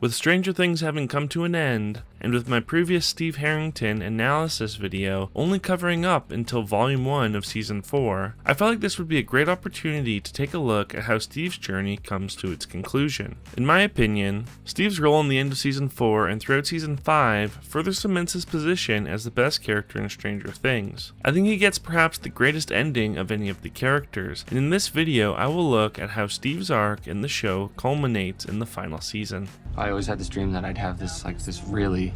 With Stranger Things having come to an end, and with my previous Steve Harrington analysis video only covering up until Volume 1 of Season 4, I felt like this would be a great opportunity to take a look at how Steve's journey comes to its conclusion. In my opinion, Steve's role in the end of Season 4 and throughout Season 5 further cements his position as the best character in Stranger Things. I think he gets perhaps the greatest ending of any of the characters, and in this video I will look at how Steve's arc in the show culminates in the final season. I always had this dream that I'd have this really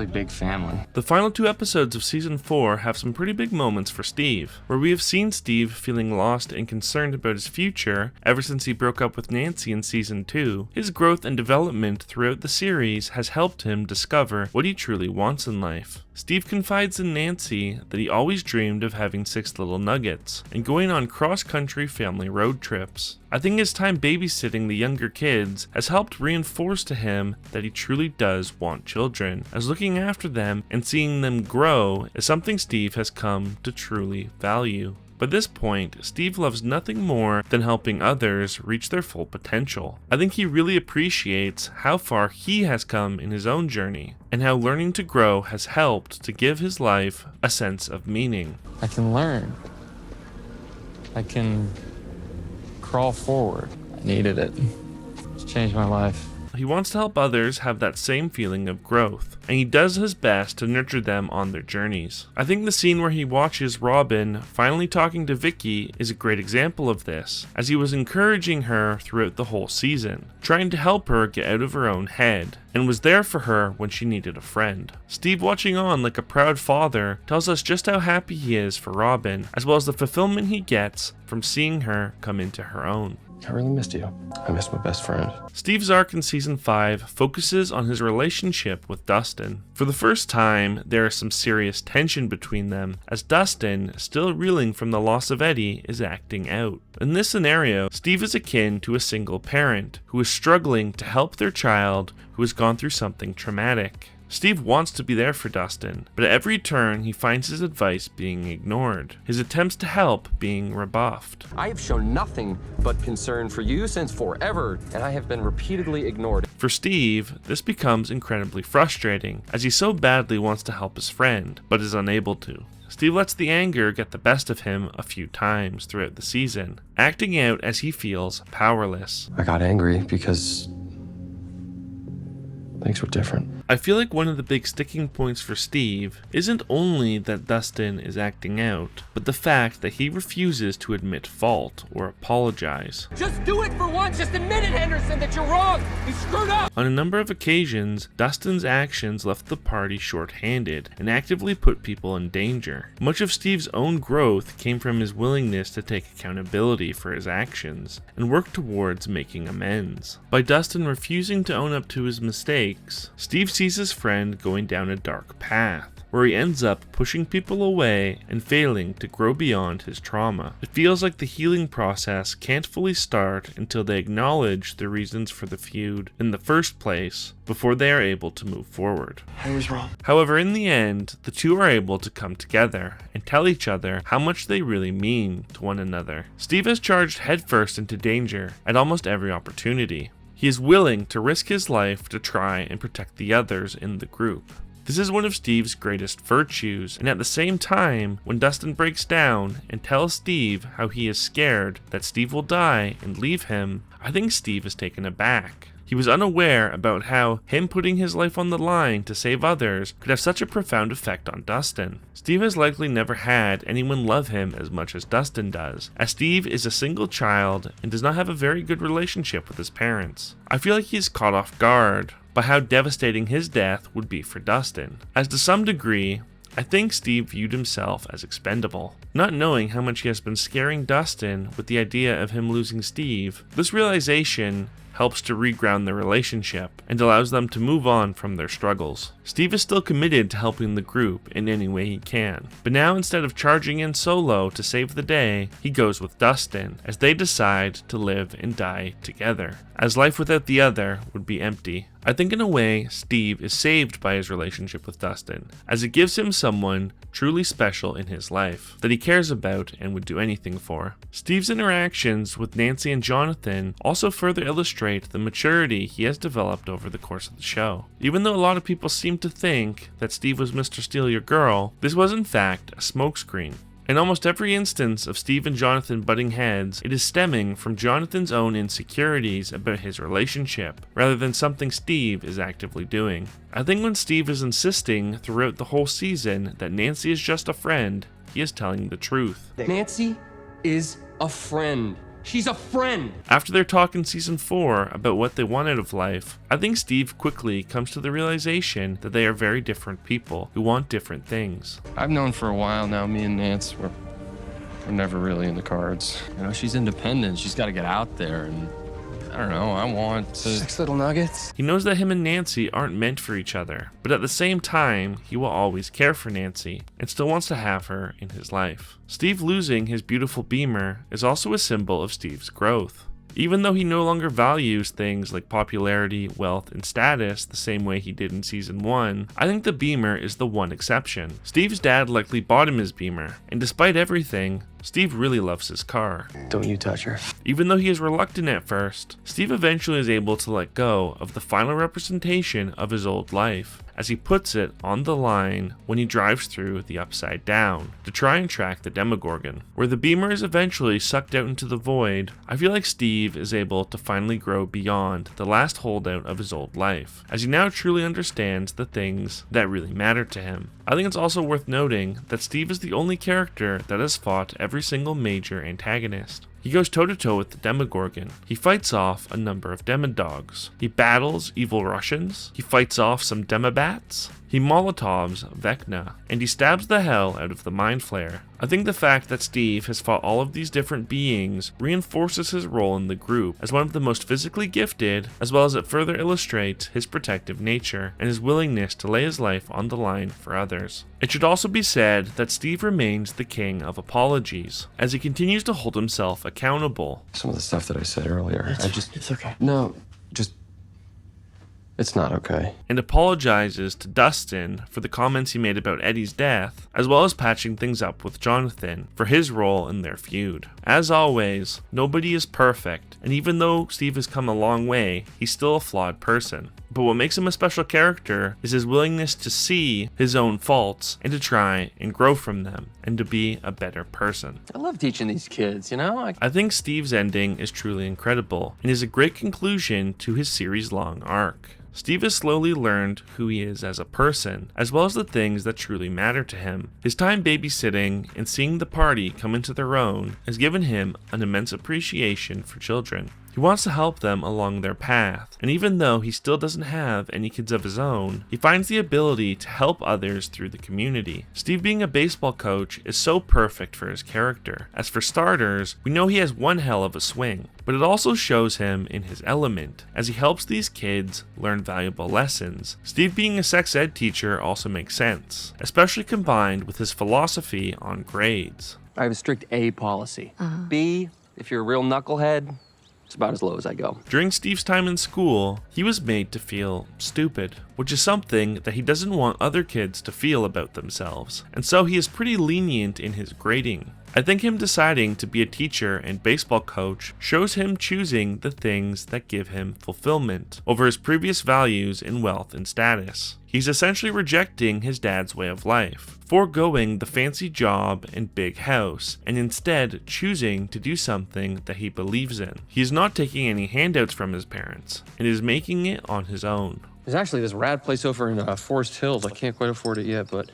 big family. The final 2 episodes of Season 4 have some pretty big moments for Steve, where we have seen Steve feeling lost and concerned about his future ever since he broke up with Nancy in Season 2. His growth and development throughout the series has helped him discover what he truly wants in life. Steve confides in Nancy that he always dreamed of having 6 little nuggets and going on cross-country family road trips. I think his time babysitting the younger kids has helped reinforce to him that he truly does want children, as looking after them and seeing them grow is something Steve has come to truly value. By this point, Steve loves nothing more than helping others reach their full potential. I think he really appreciates how far he has come in his own journey, and how learning to grow has helped to give his life a sense of meaning. I can learn. I can crawl forward. I needed it. It's changed my life. He wants to help others have that same feeling of growth, and he does his best to nurture them on their journeys. I think the scene where he watches Robin finally talking to Vicky is a great example of this, as he was encouraging her throughout the whole season, trying to help her get out of her own head, and was there for her when she needed a friend. Steve, watching on like a proud father, tells us just how happy he is for Robin, as well as the fulfillment he gets from seeing her come into her own. I really missed you. I missed my best friend. Steve's arc in Season 5 focuses on his relationship with Dustin. For the first time, there is some serious tension between them, as Dustin, still reeling from the loss of Eddie, is acting out. In this scenario, Steve is akin to a single parent who is struggling to help their child who has gone through something traumatic. Steve wants to be there for Dustin, but at every turn he finds his advice being ignored, his attempts to help being rebuffed. I have shown nothing but concern for you since forever, and I have been repeatedly ignored. For Steve, this becomes incredibly frustrating, as he so badly wants to help his friend, but is unable to. Steve lets the anger get the best of him a few times throughout the season, acting out as he feels powerless. I got angry because things were different. I feel like one of the big sticking points for Steve isn't only that Dustin is acting out, but the fact that he refuses to admit fault or apologize. Just do it for once. Just admit it, Henderson, that you're wrong. You screwed up. On a number of occasions, Dustin's actions left the party short-handed and actively put people in danger. Much of Steve's own growth came from his willingness to take accountability for his actions and work towards making amends. By Dustin refusing to own up to his mistakes, Steve sees his friend going down a dark path, where he ends up pushing people away and failing to grow beyond his trauma. It feels like the healing process can't fully start until they acknowledge the reasons for the feud in the first place before they are able to move forward. I was wrong. However, in the end, the two are able to come together and tell each other how much they really mean to one another. Steve has charged headfirst into danger at almost every opportunity. He is willing to risk his life to try and protect the others in the group. This is one of Steve's greatest virtues, and at the same time, when Dustin breaks down and tells Steve how he is scared that Steve will die and leave him, I think Steve is taken aback. He was unaware about how him putting his life on the line to save others could have such a profound effect on Dustin. Steve has likely never had anyone love him as much as Dustin does, as Steve is a single child and does not have a very good relationship with his parents. I feel like he is caught off guard by how devastating his death would be for Dustin, as to some degree, I think Steve viewed himself as expendable. Not knowing how much he has been scaring Dustin with the idea of him losing Steve, this realization helps to reground their relationship and allows them to move on from their struggles. Steve is still committed to helping the group in any way he can, but now instead of charging in solo to save the day, he goes with Dustin as they decide to live and die together, as life without the other would be empty. I think in a way, Steve is saved by his relationship with Dustin, as it gives him someone truly special in his life that he cares about and would do anything for. Steve's interactions with Nancy and Jonathan also further illustrate illustrate the maturity he has developed over the course of the show. Even though a lot of people seem to think that Steve was Mr. Steal Your Girl, this was in fact a smokescreen. In almost every instance of Steve and Jonathan butting heads, it is stemming from Jonathan's own insecurities about his relationship, rather than something Steve is actively doing. I think when Steve is insisting throughout the whole season that Nancy is just a friend, he is telling the truth. Nancy is a friend. She's a friend! After their talk in season 4 about what they want out of life, I think Steve quickly comes to the realization that they are very different people who want different things. I've known for a while now, me and Nance, we're never really in the cards. You know, she's independent. She's got to get out there, and I don't know, I want to... 6 little nuggets? He knows that him and Nancy aren't meant for each other, but at the same time, he will always care for Nancy and still wants to have her in his life. Steve losing his beautiful Beamer is also a symbol of Steve's growth. Even though he no longer values things like popularity, wealth, and status the same way he did in season 1, I think the Beamer is the one exception. Steve's dad likely bought him his Beamer, and despite everything, Steve really loves his car. Don't you touch her. Even though he is reluctant at first, Steve eventually is able to let go of the final representation of his old life, as he puts it on the line when he drives through the Upside Down to try and track the Demogorgon. Where the Beamer is eventually sucked out into the void, I feel like Steve is able to finally grow beyond the last holdout of his old life, as he now truly understands the things that really matter to him. I think it's also worth noting that Steve is the only character that has fought every single major antagonist. He goes toe-to-toe with the Demogorgon. He fights off a number of Demodogs. He battles evil Russians. He fights off some Demobats. He Molotovs Vecna, and he stabs the hell out of the Mind Flayer. I think the fact that Steve has fought all of these different beings reinforces his role in the group as one of the most physically gifted, as well as it further illustrates his protective nature and his willingness to lay his life on the line for others. It should also be said that Steve remains the king of apologies, as he continues to hold himself accountable. Some of the stuff that I said earlier, It's okay. No, it's not okay. And apologizes to Dustin for the comments he made about Eddie's death, as well as patching things up with Jonathan for his role in their feud. As always, nobody is perfect, and even though Steve has come a long way, he's still a flawed person. But what makes him a special character is his willingness to see his own faults and to try and grow from them and to be a better person. I love teaching these kids, you know? I think Steve's ending is truly incredible and is a great conclusion to his series-long arc. Steve has slowly learned who he is as a person, as well as the things that truly matter to him. His time babysitting and seeing the party come into their own has given him an immense appreciation for children. He wants to help them along their path, and even though he still doesn't have any kids of his own, he finds the ability to help others through the community. Steve being a baseball coach is so perfect for his character. As for starters, we know he has one hell of a swing, but it also shows him in his element, as he helps these kids learn valuable lessons. Steve being a sex ed teacher also makes sense, especially combined with his philosophy on grades. I have a strict A policy. B, if you're a real knucklehead, it's about as low as I go. During Steve's time in school, he was made to feel stupid, which is something that he doesn't want other kids to feel about themselves, and so he is pretty lenient in his grading. I think him deciding to be a teacher and baseball coach shows him choosing the things that give him fulfillment over his previous values in wealth and status. He's essentially rejecting his dad's way of life, foregoing the fancy job and big house, and instead choosing to do something that he believes in. He is not taking any handouts from his parents, and is making it on his own. There's actually this rad place over in Forest Hills. I can't quite afford it yet, but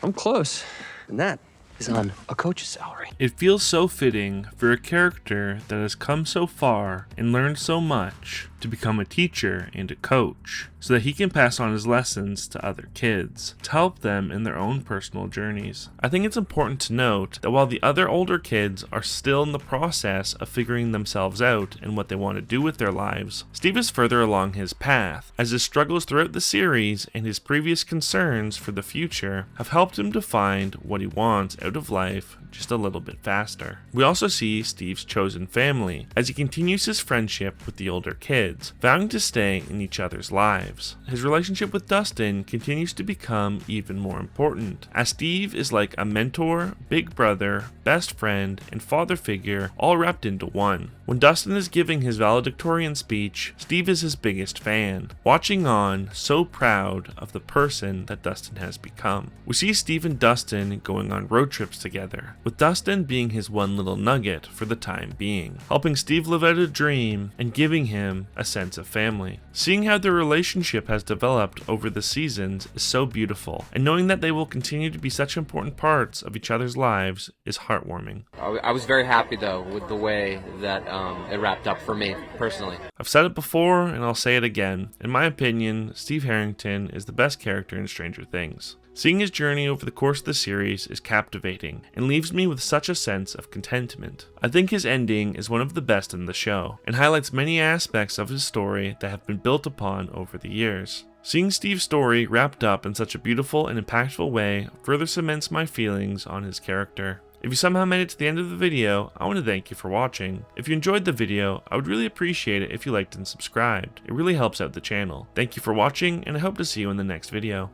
I'm close. And that is on a coach's salary. It feels so fitting for a character that has come so far and learned so much to become a teacher and a coach, so that he can pass on his lessons to other kids to help them in their own personal journeys. I think it's important to note that while the other older kids are still in the process of figuring themselves out and what they want to do with their lives, Steve is further along his path, as his struggles throughout the series and his previous concerns for the future have helped him to find what he wants out out of life just a little bit faster. We also see Steve's chosen family as he continues his friendship with the older kids, vowing to stay in each other's lives. His relationship with Dustin continues to become even more important, as Steve is like a mentor, big brother, best friend, and father figure all wrapped into one. When Dustin is giving his valedictorian speech, Steve is his biggest fan, watching on, so proud of the person that Dustin has become. We see Steve and Dustin going on road trips together, with Dustin being his one little nugget for the time being, helping Steve live out a dream and giving him a sense of family. Seeing how their relationship has developed over the seasons is so beautiful, and knowing that they will continue to be such important parts of each other's lives is heartwarming. I was very happy though with the way that it wrapped up for me personally. I've said it before and I'll say it again. In my opinion, Steve Harrington is the best character in Stranger Things. Seeing his journey over the course of the series is captivating and leaves me with such a sense of contentment. I think his ending is one of the best in the show and highlights many aspects of his story that have been built upon over the years. Seeing Steve's story wrapped up in such a beautiful and impactful way further cements my feelings on his character. If you somehow made it to the end of the video, I want to thank you for watching. If you enjoyed the video, I would really appreciate it if you liked and subscribed. It really helps out the channel. Thank you for watching, and I hope to see you in the next video.